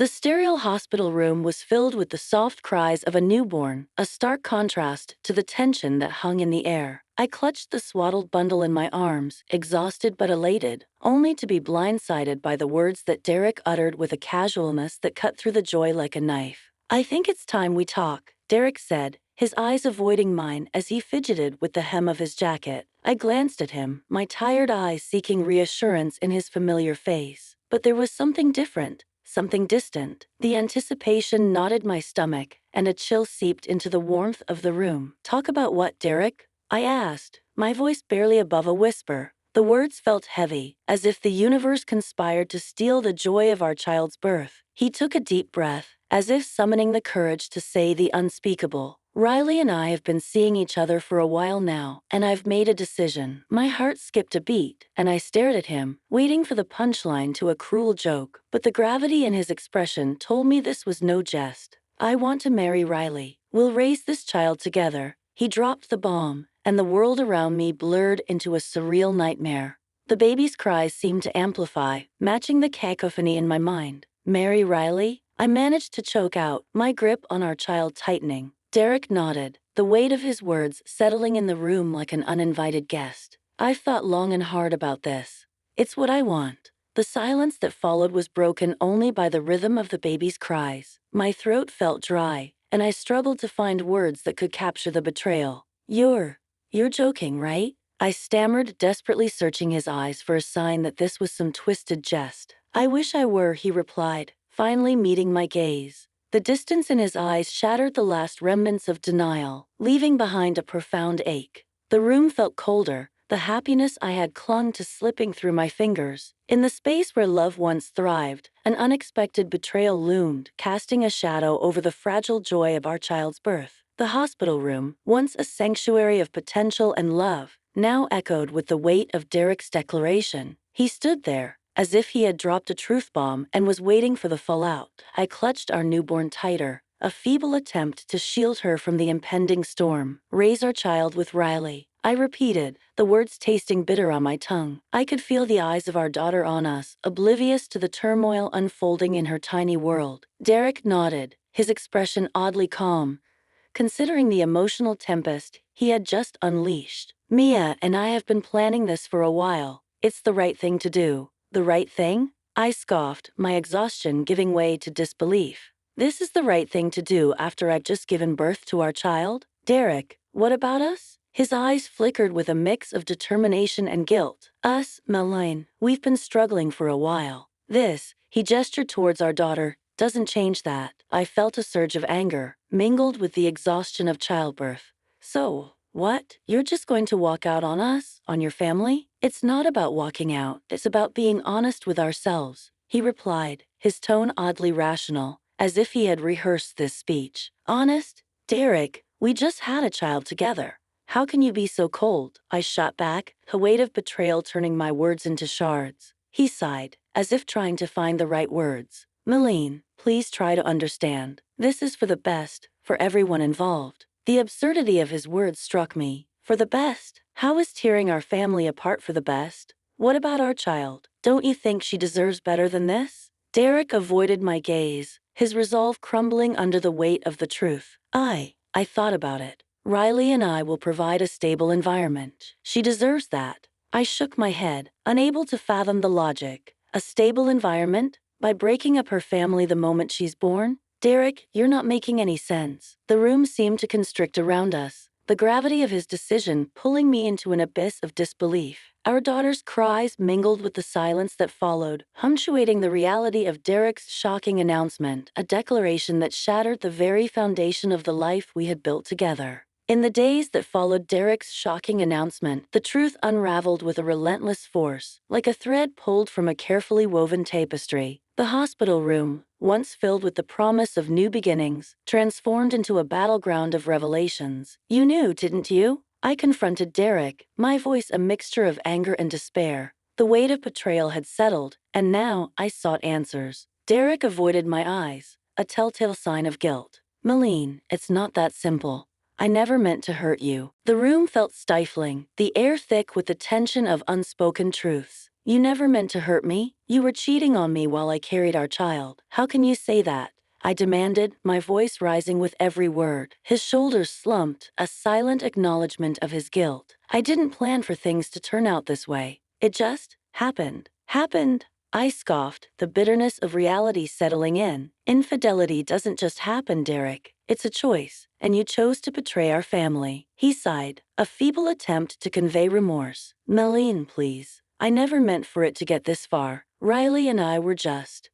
The sterile hospital room was filled with the soft cries of a newborn, a stark contrast to the tension that hung in the air. I clutched the swaddled bundle in my arms, exhausted but elated, only to be blindsided by the words that Derek uttered with a casualness that cut through the joy like a knife. "I think it's time we talk," Derek said, his eyes avoiding mine as he fidgeted with the hem of his jacket. I glanced at him, my tired eyes seeking reassurance in his familiar face. But there was something different. Something distant. The anticipation knotted my stomach, and a chill seeped into the warmth of the room. "Talk about what, Derek?" I asked, my voice barely above a whisper. The words felt heavy, as if the universe conspired to steal the joy of our child's birth. He took a deep breath, as if summoning the courage to say the unspeakable. "Riley and I have been seeing each other for a while now, and I've made a decision." My heart skipped a beat, and I stared at him, waiting for the punchline to a cruel joke, but the gravity in his expression told me this was no jest. "I want to marry Riley. We'll raise this child together." He dropped the bomb, and the world around me blurred into a surreal nightmare. The baby's cries seemed to amplify, matching the cacophony in my mind. "Marry Riley?" I managed to choke out, my grip on our child tightening. Derek nodded, the weight of his words settling in the room like an uninvited guest. "I've thought long and hard about this. It's what I want." The silence that followed was broken only by the rhythm of the baby's cries. My throat felt dry, and I struggled to find words that could capture the betrayal. You're joking, right?" I stammered, desperately searching his eyes for a sign that this was some twisted jest. "I wish I were," he replied, finally meeting my gaze. The distance in his eyes shattered the last remnants of denial, leaving behind a profound ache. The room felt colder, the happiness I had clung to slipping through my fingers. In the space where love once thrived, an unexpected betrayal loomed, casting a shadow over the fragile joy of our child's birth. The hospital room, once a sanctuary of potential and love, now echoed with the weight of Derek's declaration. He stood there, as if he had dropped a truth bomb and was waiting for the fallout. I clutched our newborn tighter, a feeble attempt to shield her from the impending storm. "Raise our child with Riley," I repeated, the words tasting bitter on my tongue. I could feel the eyes of our daughter on us, oblivious to the turmoil unfolding in her tiny world. Derek nodded, his expression oddly calm, considering the emotional tempest he had just unleashed. "Mia and I have been planning this for a while. It's the right thing to do." "The right thing?" I scoffed, my exhaustion giving way to disbelief. "This is the right thing to do after I've just given birth to our child? Derek, what about us?" His eyes flickered with a mix of determination and guilt. "Us, Meline, we've been struggling for a while. This," he gestured towards our daughter, "doesn't change that." I felt a surge of anger, mingled with the exhaustion of childbirth. "So, what? You're just going to walk out on us? On your family?" "It's not about walking out, it's about being honest with ourselves," he replied, his tone oddly rational, as if he had rehearsed this speech. "Honest? Derek, we just had a child together. How can you be so cold?" I shot back, the weight of betrayal turning my words into shards. He sighed, as if trying to find the right words. "Meline, please try to understand. This is for the best, for everyone involved." The absurdity of his words struck me. For the best? How is tearing our family apart for the best? What about our child? Don't you think she deserves better than this? Derek avoided my gaze, his resolve crumbling under the weight of the truth. I thought about it. Riley and I will provide a stable environment. She deserves that. I shook my head, unable to fathom the logic. A stable environment? By breaking up her family the moment she's born? "Derek, you're not making any sense." The room seemed to constrict around us, the gravity of his decision pulling me into an abyss of disbelief. Our daughter's cries mingled with the silence that followed, punctuating the reality of Derek's shocking announcement, a declaration that shattered the very foundation of the life we had built together. In the days that followed Derek's shocking announcement, the truth unraveled with a relentless force, like a thread pulled from a carefully woven tapestry. The hospital room, once filled with the promise of new beginnings, transformed into a battleground of revelations. "You knew, didn't you?" I confronted Derek, my voice a mixture of anger and despair. The weight of betrayal had settled, and now I sought answers. Derek avoided my eyes, a telltale sign of guilt. "Meline, it's not that simple. I never meant to hurt you." The room felt stifling, the air thick with the tension of unspoken truths. You never meant to hurt me. You were cheating on me while I carried our child. How can you say that? I demanded, my voice rising with every word. His shoulders slumped, a silent acknowledgement of his guilt. I didn't plan for things to turn out this way. It just happened. Happened. I scoffed, the bitterness of reality settling in. Infidelity doesn't just happen, Derek. It's a choice, and you chose to betray our family. He sighed, a feeble attempt to convey remorse. Meline, please. I never meant for it to get this far. Riley and I were just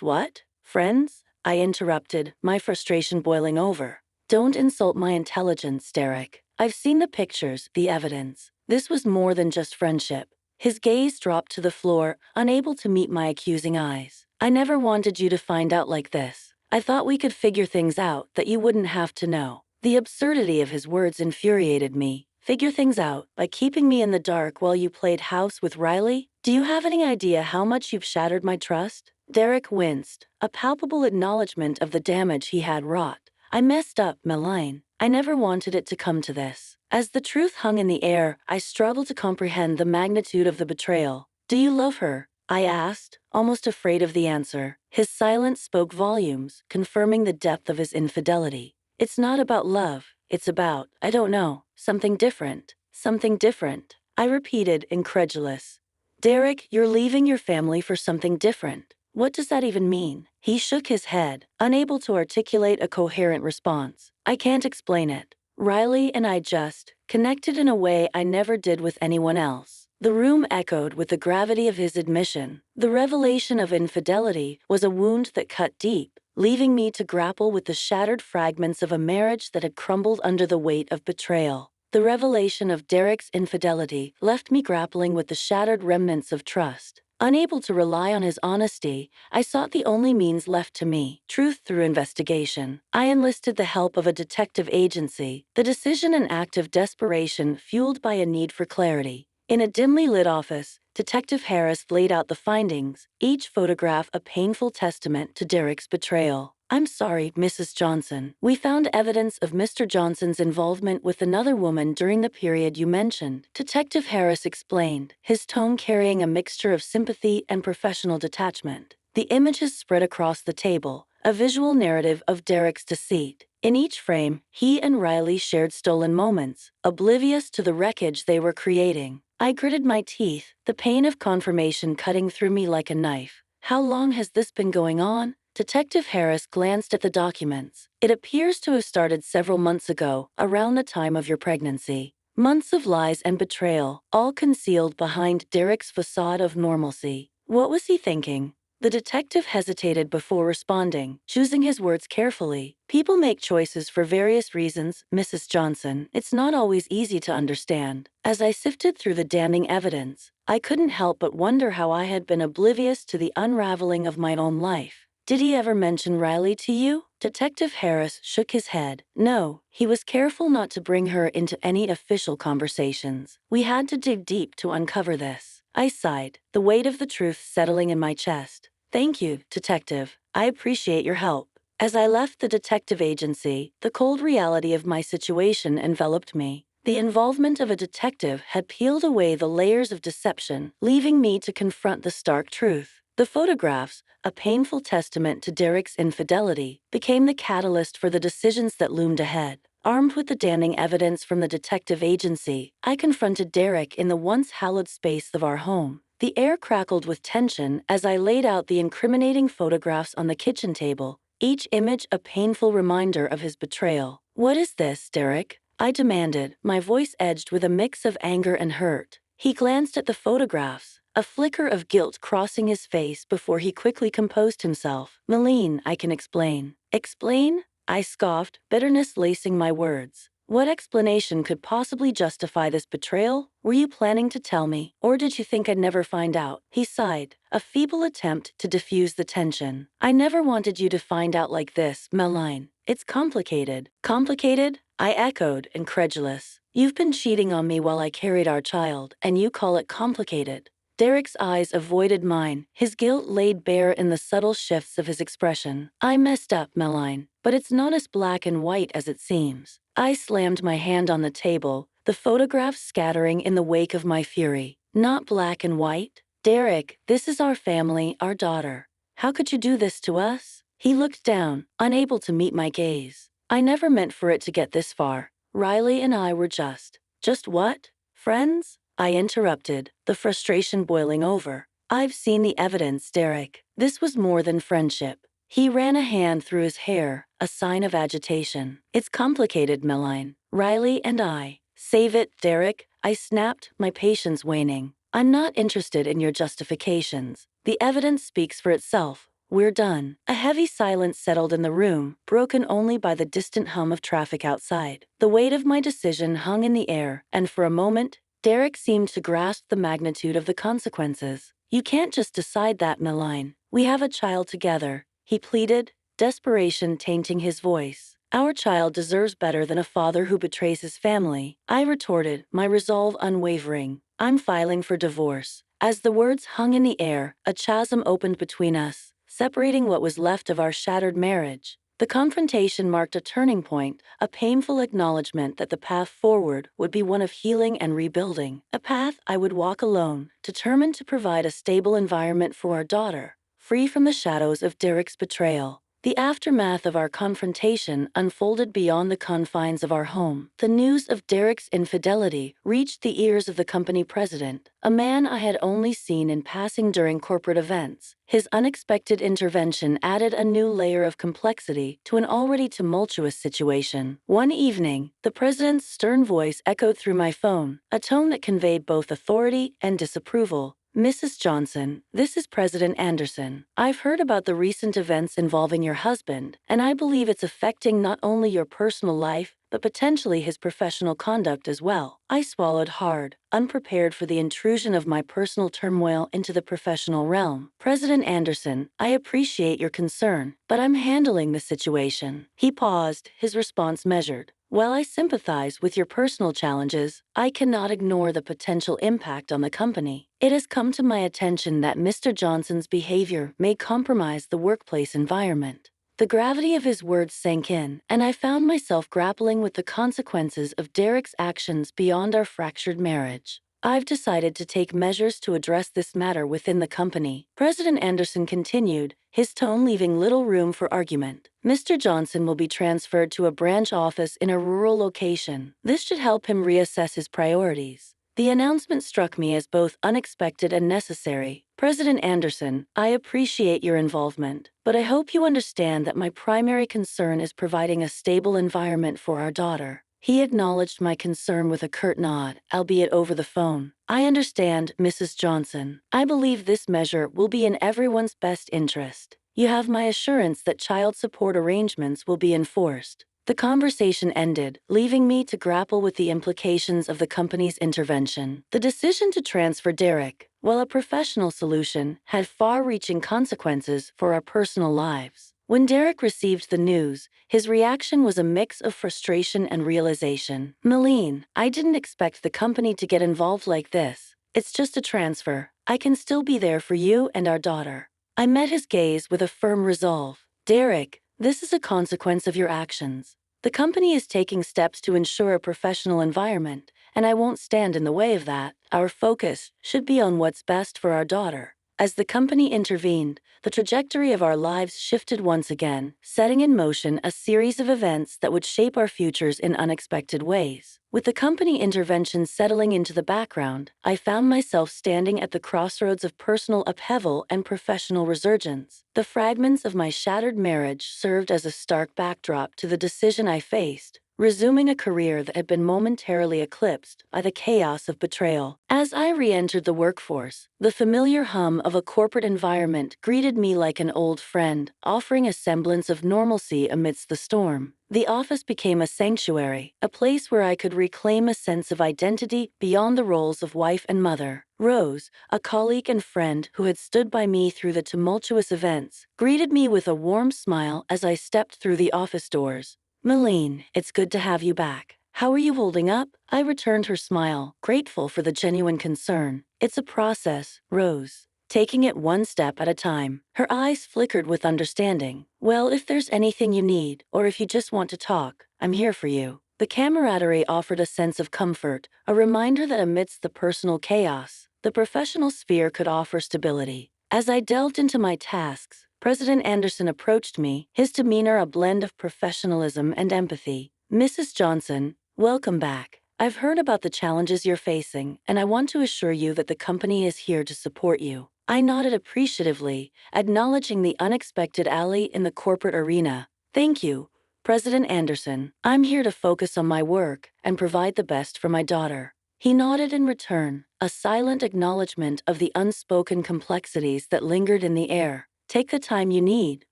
what? Friends? I interrupted, my frustration boiling over. Don't insult my intelligence, Derek. I've seen the pictures, the evidence. This was more than just friendship. His gaze dropped to the floor, unable to meet my accusing eyes. I never wanted you to find out like this. I thought we could figure things out, that you wouldn't have to know. The absurdity of his words infuriated me. Figure things out by keeping me in the dark while you played house with Riley? Do you have any idea how much you've shattered my trust? Derek winced, a palpable acknowledgement of the damage he had wrought. I messed up, Meline. I never wanted it to come to this. As the truth hung in the air, I struggled to comprehend the magnitude of the betrayal. Do you love her? I asked, almost afraid of the answer. His silence spoke volumes, confirming the depth of his infidelity. It's not about love. It's about, I don't know, something different. Something different. I repeated, incredulous. Derek, you're leaving your family for something different. What does that even mean? He shook his head, unable to articulate a coherent response. I can't explain it. Riley and I just connected in a way I never did with anyone else. The room echoed with the gravity of his admission. The revelation of infidelity was a wound that cut deep, leaving me to grapple with the shattered fragments of a marriage that had crumbled under the weight of betrayal. The revelation of Derek's infidelity left me grappling with the shattered remnants of trust. Unable to rely on his honesty, I sought the only means left to me, truth through investigation. I enlisted the help of a detective agency, the decision an act of desperation fueled by a need for clarity. In a dimly lit office, Detective Harris laid out the findings, each photograph a painful testament to Derek's betrayal. I'm sorry, Mrs. Johnson. We found evidence of Mr. Johnson's involvement with another woman during the period you mentioned, Detective Harris explained, his tone carrying a mixture of sympathy and professional detachment. The images spread across the table, a visual narrative of Derek's deceit. In each frame, he and Riley shared stolen moments, oblivious to the wreckage they were creating. I gritted my teeth, the pain of confirmation cutting through me like a knife. How long has this been going on? Detective Harris glanced at the documents. It appears to have started several months ago, around the time of your pregnancy. Months of lies and betrayal, all concealed behind Derek's facade of normalcy. What was he thinking? The detective hesitated before responding, choosing his words carefully. People make choices for various reasons, Mrs. Johnson. It's not always easy to understand. As I sifted through the damning evidence, I couldn't help but wonder how I had been oblivious to the unraveling of my own life. Did he ever mention Riley to you? Detective Harris shook his head. No, he was careful not to bring her into any official conversations. We had to dig deep to uncover this. I sighed, the weight of the truth settling in my chest. Thank you, Detective. I appreciate your help. As I left the detective agency, the cold reality of my situation enveloped me. The involvement of a detective had peeled away the layers of deception, leaving me to confront the stark truth. The photographs, a painful testament to Derek's infidelity, became the catalyst for the decisions that loomed ahead. Armed with the damning evidence from the detective agency, I confronted Derek in the once hallowed space of our home. The air crackled with tension as I laid out the incriminating photographs on the kitchen table, each image a painful reminder of his betrayal. What is this, Derek? I demanded, my voice edged with a mix of anger and hurt. He glanced at the photographs, a flicker of guilt crossing his face before he quickly composed himself. Meline, I can explain. Explain? I scoffed, bitterness lacing my words. What explanation could possibly justify this betrayal? Were you planning to tell me, or did you think I'd never find out? He sighed, a feeble attempt to diffuse the tension. I never wanted you to find out like this, Meline. It's complicated. Complicated? I echoed, incredulous. You've been cheating on me while I carried our child, and you call it complicated. Derek's eyes avoided mine, his guilt laid bare in the subtle shifts of his expression. I messed up, Meline, but it's not as black and white as it seems. I slammed my hand on the table, the photographs scattering in the wake of my fury. Not black and white? Derek, this is our family, our daughter. How could you do this to us? He looked down, unable to meet my gaze. I never meant for it to get this far. Riley and I were just what? Friends? I interrupted, the frustration boiling over. I've seen the evidence, Derek. This was more than friendship. He ran a hand through his hair, a sign of agitation. It's complicated, Meline. Riley and I. Save it, Derek, I snapped, my patience waning. I'm not interested in your justifications. The evidence speaks for itself. We're done. A heavy silence settled in the room, broken only by the distant hum of traffic outside. The weight of my decision hung in the air, and for a moment, Derek seemed to grasp the magnitude of the consequences. You can't just decide that, Meline. We have a child together, he pleaded, desperation tainting his voice. Our child deserves better than a father who betrays his family, I retorted, my resolve unwavering. I'm filing for divorce. As the words hung in the air, a chasm opened between us, separating what was left of our shattered marriage. The confrontation marked a turning point, a painful acknowledgement that the path forward would be one of healing and rebuilding, a path I would walk alone, determined to provide a stable environment for our daughter, free from the shadows of Derek's betrayal. The aftermath of our confrontation unfolded beyond the confines of our home. The news of Derek's infidelity reached the ears of the company president, a man I had only seen in passing during corporate events. His unexpected intervention added a new layer of complexity to an already tumultuous situation. One evening, the president's stern voice echoed through my phone, a tone that conveyed both authority and disapproval. Mrs. Johnson, this is President Anderson. I've heard about the recent events involving your husband, and I believe it's affecting not only your personal life, but potentially his professional conduct as well. I swallowed hard, unprepared for the intrusion of my personal turmoil into the professional realm. President Anderson, I appreciate your concern, but I'm handling the situation. He paused, his response measured. While I sympathize with your personal challenges, I cannot ignore the potential impact on the company. It has come to my attention that Mr. Johnson's behavior may compromise the workplace environment. The gravity of his words sank in, and I found myself grappling with the consequences of Derek's actions beyond our fractured marriage. I've decided to take measures to address this matter within the company. President Anderson continued, his tone leaving little room for argument. Mr. Johnson will be transferred to a branch office in a rural location. This should help him reassess his priorities. The announcement struck me as both unexpected and necessary. President Anderson, I appreciate your involvement, but I hope you understand that my primary concern is providing a stable environment for our daughter. He acknowledged my concern with a curt nod, albeit over the phone. I understand, Mrs. Johnson. I believe this measure will be in everyone's best interest. You have my assurance that child support arrangements will be enforced. The conversation ended, leaving me to grapple with the implications of the company's intervention. The decision to transfer Derek, while a professional solution, had far-reaching consequences for our personal lives. When Derek received the news, his reaction was a mix of frustration and realization. Meline, I didn't expect the company to get involved like this. It's just a transfer. I can still be there for you and our daughter. I met his gaze with a firm resolve. Derek, this is a consequence of your actions. The company is taking steps to ensure a professional environment, and I won't stand in the way of that. Our focus should be on what's best for our daughter. As the company intervened, the trajectory of our lives shifted once again, setting in motion a series of events that would shape our futures in unexpected ways. With the company intervention settling into the background, I found myself standing at the crossroads of personal upheaval and professional resurgence. The fragments of my shattered marriage served as a stark backdrop to the decision I faced, resuming a career that had been momentarily eclipsed by the chaos of betrayal. As I re-entered the workforce, the familiar hum of a corporate environment greeted me like an old friend, offering a semblance of normalcy amidst the storm. The office became a sanctuary, a place where I could reclaim a sense of identity beyond the roles of wife and mother. Rose, a colleague and friend who had stood by me through the tumultuous events, greeted me with a warm smile as I stepped through the office doors. Meline, it's good to have you back. How are you holding up? I returned her smile, grateful for the genuine concern. It's a process, Rose. Taking it one step at a time. Her eyes flickered with understanding. Well, if there's anything you need, or if you just want to talk, I'm here for you. The camaraderie offered a sense of comfort, a reminder that amidst the personal chaos, the professional sphere could offer stability. As I delved into my tasks, President Anderson approached me, his demeanor a blend of professionalism and empathy. "Mrs. Johnson, welcome back. I've heard about the challenges you're facing, and I want to assure you that the company is here to support you." I nodded appreciatively, acknowledging the unexpected ally in the corporate arena. "Thank you, President Anderson. I'm here to focus on my work and provide the best for my daughter." He nodded in return, a silent acknowledgement of the unspoken complexities that lingered in the air. "Take the time you need,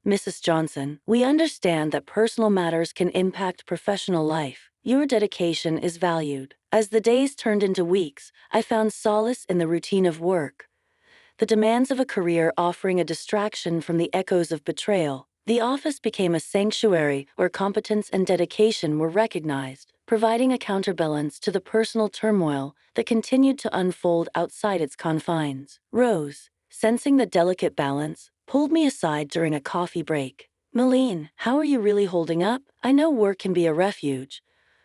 Mrs. Johnson. We understand that personal matters can impact professional life. Your dedication is valued." As the days turned into weeks, I found solace in the routine of work, the demands of a career offering a distraction from the echoes of betrayal. The office became a sanctuary where competence and dedication were recognized, providing a counterbalance to the personal turmoil that continued to unfold outside its confines. Rose, sensing the delicate balance, pulled me aside during a coffee break. "Malene, how are you really holding up? I know work can be a refuge,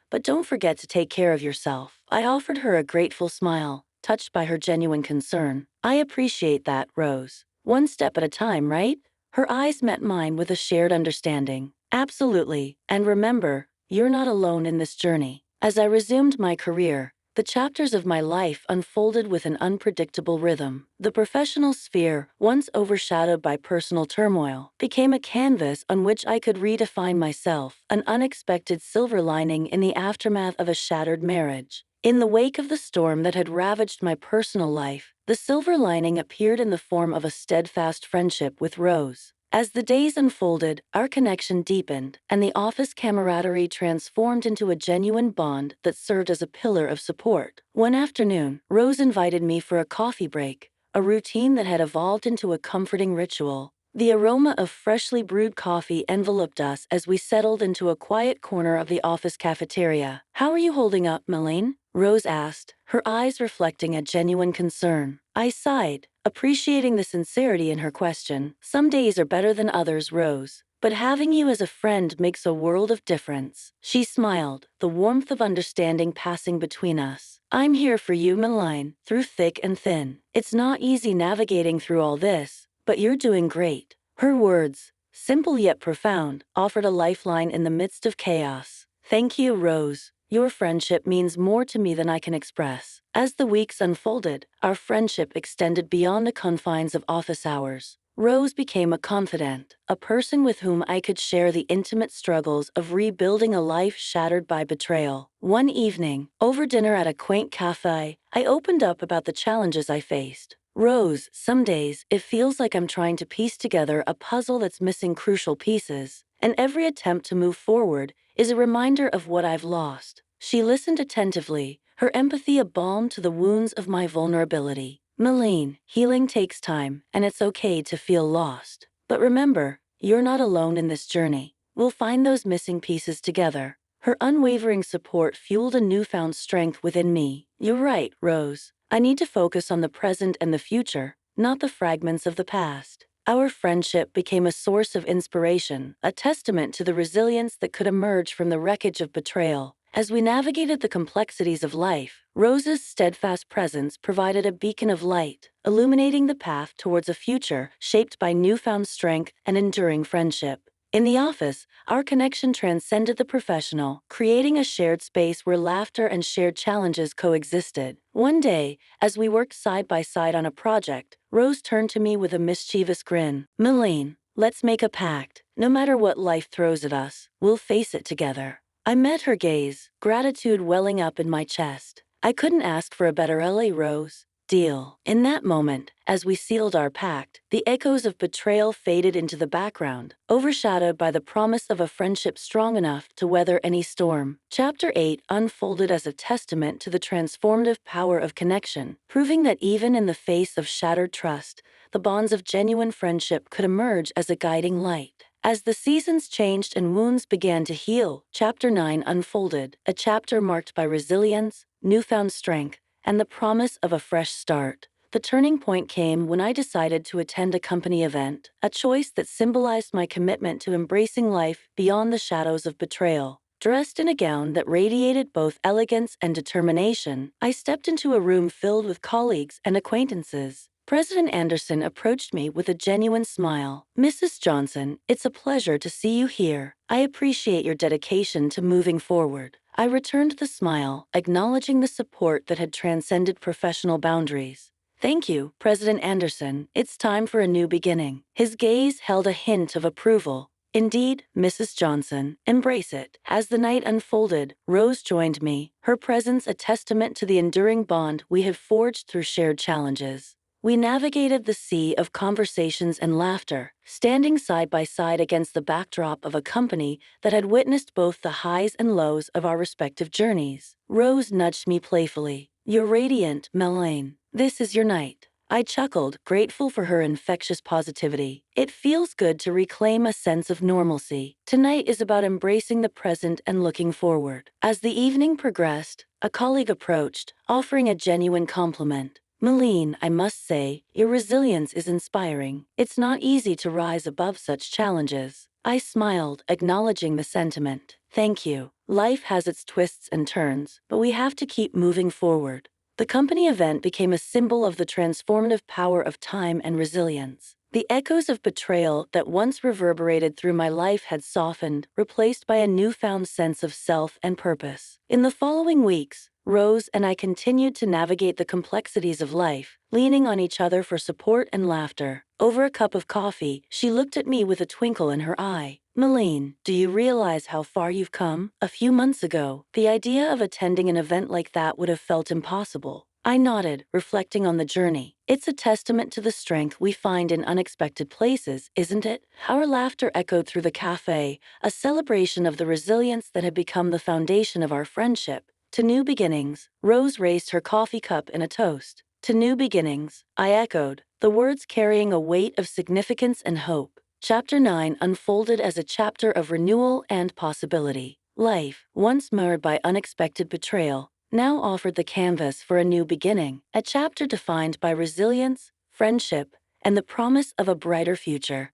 but don't forget to take care of yourself." I offered her a grateful smile, touched by her genuine concern. "I appreciate that, Rose. One step at a time, right?" Her eyes met mine with a shared understanding. "Absolutely, and remember, you're not alone in this journey." As I resumed my career, the chapters of my life unfolded with an unpredictable rhythm. The professional sphere, once overshadowed by personal turmoil, became a canvas on which I could redefine myself, an unexpected silver lining in the aftermath of a shattered marriage. In the wake of the storm that had ravaged my personal life, the silver lining appeared in the form of a steadfast friendship with Rose. As the days unfolded, our connection deepened, and the office camaraderie transformed into a genuine bond that served as a pillar of support. One afternoon, Rose invited me for a coffee break, a routine that had evolved into a comforting ritual. The aroma of freshly brewed coffee enveloped us as we settled into a quiet corner of the office cafeteria. "How are you holding up, Malene?" Rose asked, her eyes reflecting a genuine concern. I sighed, appreciating the sincerity in her question. "Some days are better than others, Rose, but having you as a friend makes a world of difference." She smiled, the warmth of understanding passing between us. "I'm here for you, Malene, through thick and thin. It's not easy navigating through all this, but you're doing great." Her words, simple yet profound, offered a lifeline in the midst of chaos. "Thank you, Rose. Your friendship means more to me than I can express." As the weeks unfolded, our friendship extended beyond the confines of office hours. Rose became a confidant, a person with whom I could share the intimate struggles of rebuilding a life shattered by betrayal. One evening, over dinner at a quaint cafe, I opened up about the challenges I faced. "Rose, some days it feels like I'm trying to piece together a puzzle that's missing crucial pieces, and every attempt to move forward is a reminder of what I've lost." She listened attentively, her empathy a balm to the wounds of my vulnerability. "Malene, healing takes time, and it's okay to feel lost. But remember, you're not alone in this journey. We'll find those missing pieces together." Her unwavering support fueled a newfound strength within me. "You're right, Rose. I need to focus on the present and the future, not the fragments of the past." Our friendship became a source of inspiration, a testament to the resilience that could emerge from the wreckage of betrayal. As we navigated the complexities of life, Rose's steadfast presence provided a beacon of light, illuminating the path towards a future shaped by newfound strength and enduring friendship. In the office, our connection transcended the professional, creating a shared space where laughter and shared challenges coexisted. One day, as we worked side by side on a project, Rose turned to me with a mischievous grin. "Malene, let's make a pact. No matter what life throws at us, we'll face it together." I met her gaze, gratitude welling up in my chest. "I couldn't ask for a better ally, Rose." "Deal." In that moment, as we sealed our pact, the echoes of betrayal faded into the background, overshadowed by the promise of a friendship strong enough to weather any storm. Chapter 8 unfolded as a testament to the transformative power of connection, proving that even in the face of shattered trust, the bonds of genuine friendship could emerge as a guiding light. As the seasons changed and wounds began to heal, Chapter 9 unfolded, a chapter marked by resilience, newfound strength, and the promise of a fresh start. The turning point came when I decided to attend a company event, a choice that symbolized my commitment to embracing life beyond the shadows of betrayal. Dressed in a gown that radiated both elegance and determination, I stepped into a room filled with colleagues and acquaintances. President Anderson approached me with a genuine smile. "Mrs. Johnson, it's a pleasure to see you here. I appreciate your dedication to moving forward." I returned the smile, acknowledging the support that had transcended professional boundaries. "Thank you, President Anderson. It's time for a new beginning." His gaze held a hint of approval. "Indeed, Mrs. Johnson, embrace it." As the night unfolded, Rose joined me, her presence a testament to the enduring bond we have forged through shared challenges. We navigated the sea of conversations and laughter, standing side by side against the backdrop of a company that had witnessed both the highs and lows of our respective journeys. Rose nudged me playfully. "You're radiant, Melaine. This is your night." I chuckled, grateful for her infectious positivity. It feels good to reclaim a sense of normalcy. Tonight is about embracing the present and looking forward. As the evening progressed, a colleague approached, offering a genuine compliment. "Melaine, I must say, your resilience is inspiring. It's not easy to rise above such challenges." I smiled, acknowledging the sentiment. "Thank you. Life has its twists and turns, but we have to keep moving forward." The company event became a symbol of the transformative power of time and resilience. The echoes of betrayal that once reverberated through my life had softened, replaced by a newfound sense of self and purpose. In the following weeks, Rose and I continued to navigate the complexities of life, leaning on each other for support and laughter. Over a cup of coffee, she looked at me with a twinkle in her eye. "Melaine, do you realize how far you've come? A few months ago, the idea of attending an event like that would have felt impossible." I nodded, reflecting on the journey. "It's a testament to the strength we find in unexpected places, isn't it?" Our laughter echoed through the cafe, a celebration of the resilience that had become the foundation of our friendship. "To new beginnings." Rose raised her coffee cup in a toast. "To new beginnings," I echoed, the words carrying a weight of significance and hope. Chapter 9 unfolded as a chapter of renewal and possibility. Life, once marred by unexpected betrayal, now offered the canvas for a new beginning, a chapter defined by resilience, friendship, and the promise of a brighter future.